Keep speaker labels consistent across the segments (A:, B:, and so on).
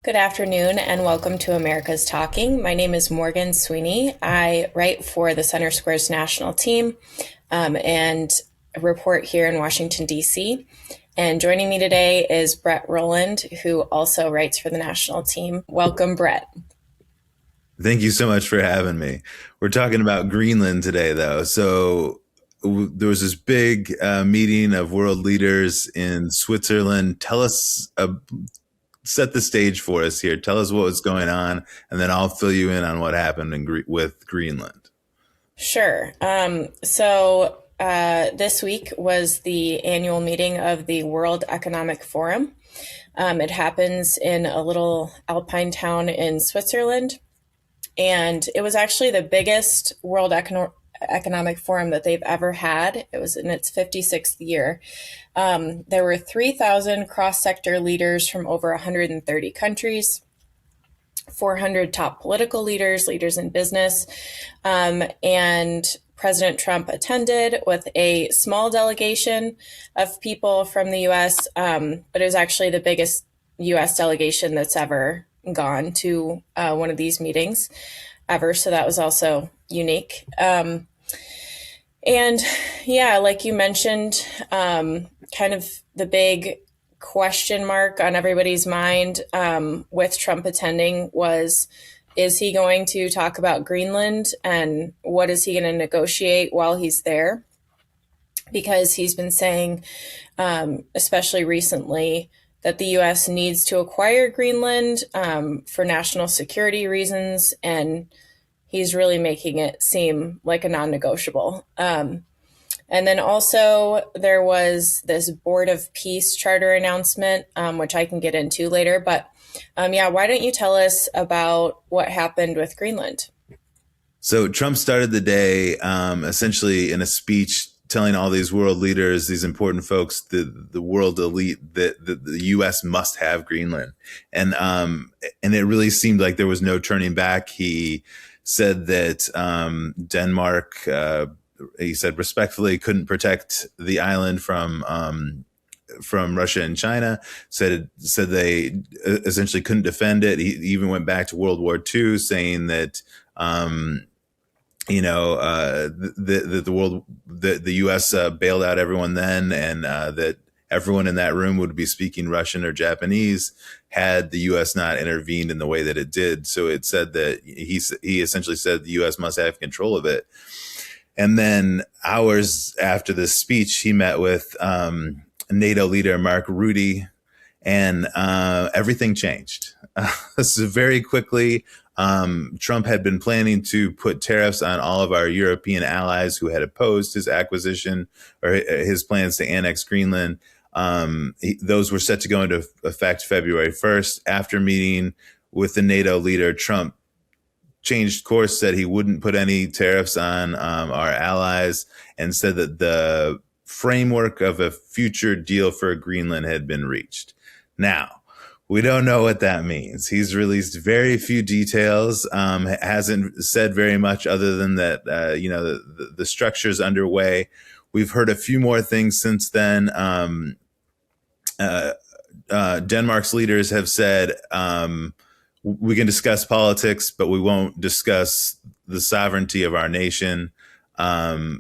A: Good afternoon and welcome to America's Talking. My name is Morgan Sweeney. I write for the Center Square's national team and report here in Washington, D.C. And joining me today is Brett Rowland, who also writes for the national team. Welcome, Brett.
B: Thank you so much for having me. We're talking about Greenland today, though. There was this big meeting of world leaders in Switzerland. Set the stage for us here. Tell us what was going on, and then I'll fill you in on what happened with Greenland.
A: Sure. This week was the annual meeting of the World Economic Forum. It happens in a little alpine town in Switzerland. And it was actually the biggest Economic Forum that they've ever had. It was in its 56th year. There were 3,000 cross sector leaders from over 130 countries, 400 top political leaders, leaders in business, and President Trump attended with a small delegation of people from the US, but it was actually the biggest US delegation that's ever gone to one of these meetings ever. So that was also unique. And yeah, like you mentioned, kind of the big question mark on everybody's mind with Trump attending was, is he going to talk about Greenland and what is he going to negotiate while he's there? Because he's been saying, especially recently, that the U.S. needs to acquire Greenland for national security reasons, and he's really making it seem like a non-negotiable. And then also there was this Board of Peace Charter announcement, which I can get into later. But why don't you tell us about what happened with Greenland?
B: So Trump started the day essentially in a speech telling all these world leaders, these important folks, the world elite, that the U.S. must have Greenland, and it really seemed like there was no turning back. He said that Denmark, he said respectfully, couldn't protect the island from Russia and China. Said they essentially couldn't defend it. He even went back to World War II, saying that. The U.S. Bailed out everyone then, and that everyone in that room would be speaking Russian or Japanese had the U.S. not intervened in the way that it did. So it said that he essentially said the U.S. must have control of it. And then hours after this speech, he met with NATO leader Mark Rutte, and everything changed. So very quickly, Trump had been planning to put tariffs on all of our European allies who had opposed his acquisition or his plans to annex Greenland. Those were set to go into effect February 1st. After meeting with the NATO leader, Trump changed course, said he wouldn't put any tariffs on our allies, and said that the framework of a future deal for Greenland had been reached. Now, we don't know what that means. He's released very few details, hasn't said very much other than that, the structure's underway. We've heard a few more things since then. Denmark's leaders have said, we can discuss politics, but we won't discuss the sovereignty of our nation.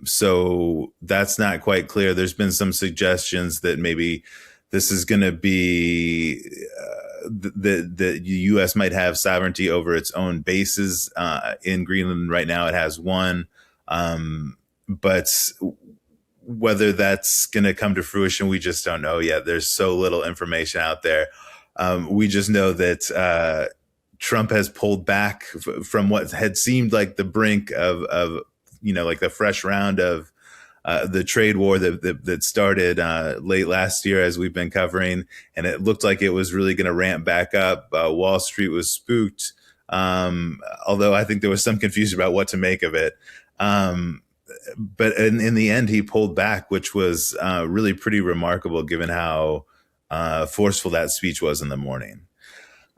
B: So that's not quite clear. There's been some suggestions that maybe this is going to be the U.S. might have sovereignty over its own bases in Greenland. Right now, it has one, but whether that's going to come to fruition, we just don't know yet. There's so little information out there. We just know that Trump has pulled back from what had seemed like the brink of like the fresh round of the trade war that started late last year, as we've been covering, and it looked like it was really going to ramp back up. Wall Street was spooked, although I think there was some confusion about what to make of it. But in the end, he pulled back, which was really pretty remarkable given how forceful that speech was in the morning.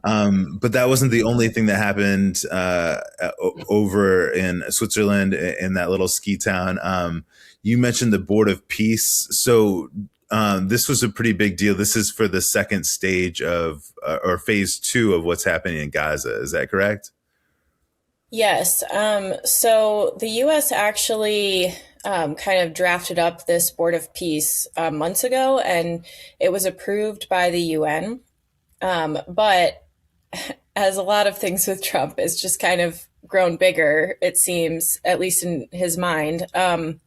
B: But that wasn't the only thing that happened over in Switzerland in that little ski town. You mentioned the Board of Peace. So this was a pretty big deal. This is for the second stage of, or phase two of what's happening in Gaza. Is that correct?
A: Yes. So the U.S. actually kind of drafted up this Board of Peace months ago, and it was approved by the UN. But as a lot of things with Trump, it's just kind of grown bigger, it seems, at least in his mind. And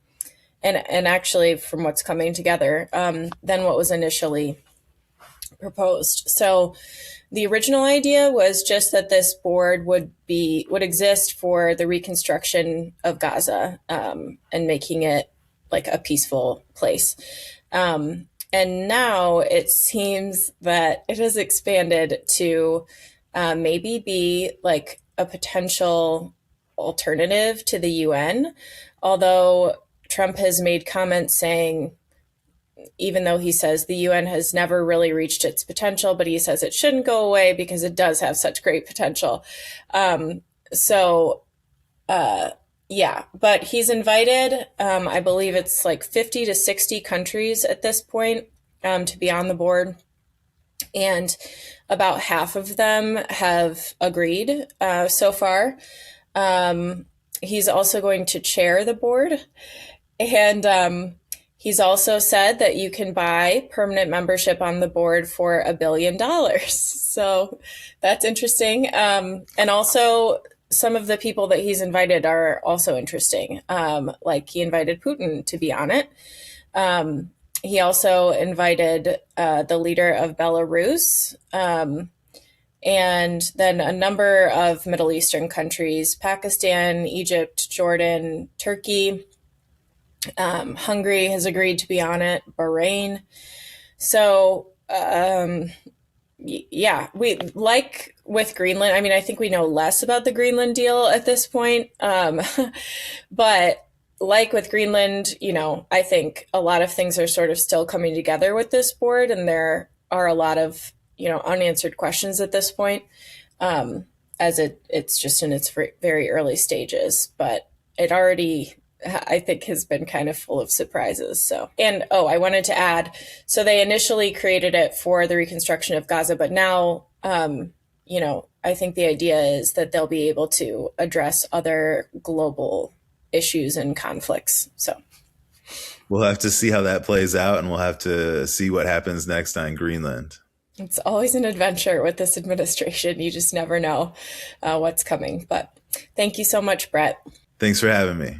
A: actually, from what's coming together, than what was initially proposed. So the original idea was just that this board would exist for the reconstruction of Gaza, and making it like a peaceful place. And now it seems that it has expanded to maybe be like a potential alternative to the UN, although Trump has made comments saying, even though he says the UN has never really reached its potential, but he says it shouldn't go away because it does have such great potential. So, yeah, but he's invited, I believe it's like 50 to 60 countries at this point, to be on the board. And about half of them have agreed so far. He's also going to chair the board. And he's also said that you can buy permanent membership on the board for $1 billion. So that's interesting. And also, some of the people that he's invited are also interesting. Like he invited Putin to be on it. He also invited the leader of Belarus, and then a number of Middle Eastern countries: Pakistan, Egypt, Jordan, Turkey. Hungary has agreed to be on it, Bahrain. So, yeah, we like with Greenland. I mean, I think we know less about the Greenland deal at this point. But like with Greenland, I think a lot of things are sort of still coming together with this board, and there are a lot of, unanswered questions at this point, as it's just in its very early stages. But it already, I think, has been kind of full of surprises. So, and I wanted to add, so they initially created it for the reconstruction of Gaza, but now, I think the idea is that they'll be able to address other global issues and conflicts. So
B: We'll have to see how that plays out, and we'll have to see what happens next on Greenland.
A: it's always an adventure with this administration. You just never know what's coming. But thank you so much, Brett.
B: Thanks for having me.